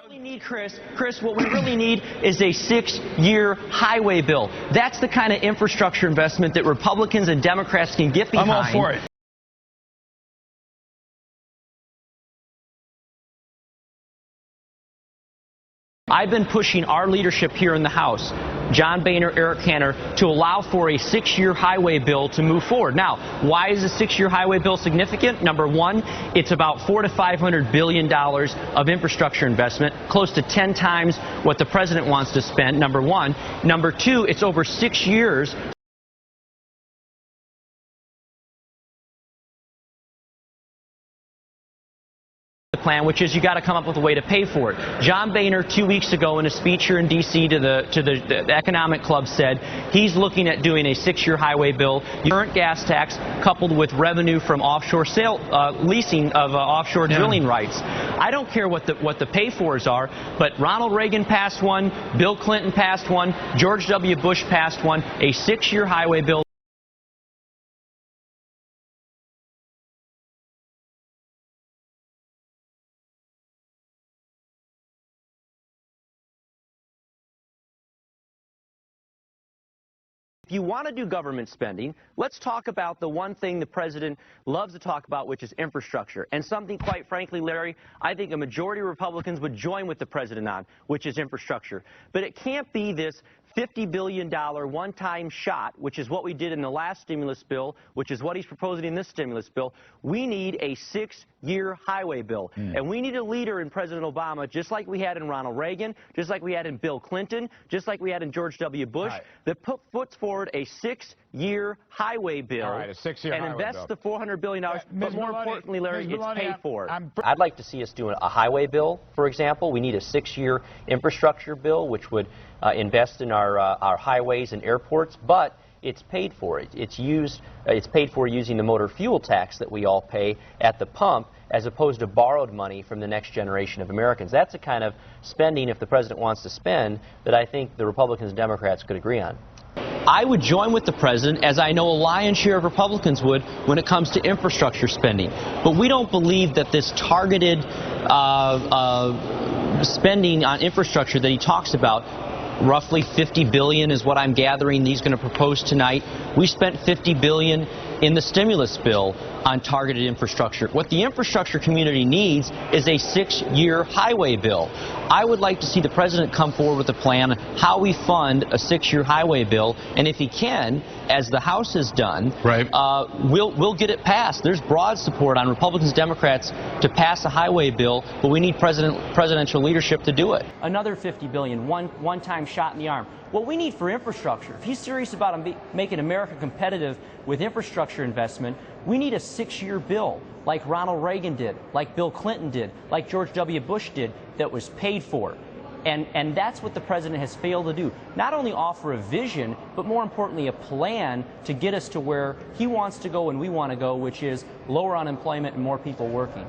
What we need, Chris, what we really need is a 6-year highway bill. That's the kind of infrastructure investment that Republicans and Democrats can get behind. I'm all for it. I've been pushing our leadership here in the House, John Boehner, Eric Cantor, to allow for a 6-year highway bill to move forward. Now, why is a 6-year highway bill significant? Number one, it's about $400 to $500 billion of infrastructure investment, close to 10 times what the president wants to spend, number one. Number two, it's over 6 years. Plan, which is you got to come up with a way to pay for it. John Boehner 2 weeks ago in a speech here in D.C. to the Economic Club said he's looking at doing a 6-year highway bill, current gas tax coupled with revenue from offshore leasing of offshore drilling rights. I don't care what the pay-fors are, but Ronald Reagan passed one, Bill Clinton passed one, George W. Bush passed one, a 6-year highway bill. If you want to do government spending, let's talk about the one thing the president loves to talk about, which is infrastructure. And something, quite frankly, Larry, I think a majority of Republicans would join with the president on, which is infrastructure. But it can't be this $50 billion one-time shot, which is what we did in the last stimulus bill, which is what he's proposing in this stimulus bill. We need a 6-year highway bill. And we need a leader in President Obama, just like we had in Ronald Reagan, just like we had in Bill Clinton, just like we had in George W. Bush, that puts forward a 6-year highway bill. All right, a 6-year and highway invests bill. the $400 billion. But more importantly, Larry, it's paid for. I'd like to see us do a highway bill, for example. We need a 6-year infrastructure bill, which would invest in our highways and airports, but it's paid for. It's paid for using the motor fuel tax that we all pay at the pump, as opposed to borrowed money from the next generation of Americans. That's the kind of spending, if the president wants to spend, that I think the Republicans and Democrats could agree on. I would join with the president, as I know a lion's share of Republicans would, when it comes to infrastructure spending. But we don't believe that this targeted spending on infrastructure that he talks about, roughly $50 billion is what I'm gathering he's going to propose tonight. We spent $50 billion in the stimulus bill on targeted infrastructure. What the infrastructure community needs is a 6-year highway bill. I would like to see the president come forward with a plan on how we fund a 6-year highway bill, and if he can, as the House has done, we'll get it passed. There's broad support on Republicans, Democrats to pass a highway bill, but we need presidential leadership to do it. Another $50 billion, one-time shot in the arm. What we need for infrastructure, if he's serious about making America competitive with infrastructure investment, we need a 6-year bill like Ronald Reagan did, like Bill Clinton did, like George W. Bush did, that was paid for. And that's what the president has failed to do. Not only offer a vision, but more importantly, a plan to get us to where he wants to go and we want to go, which is lower unemployment and more people working.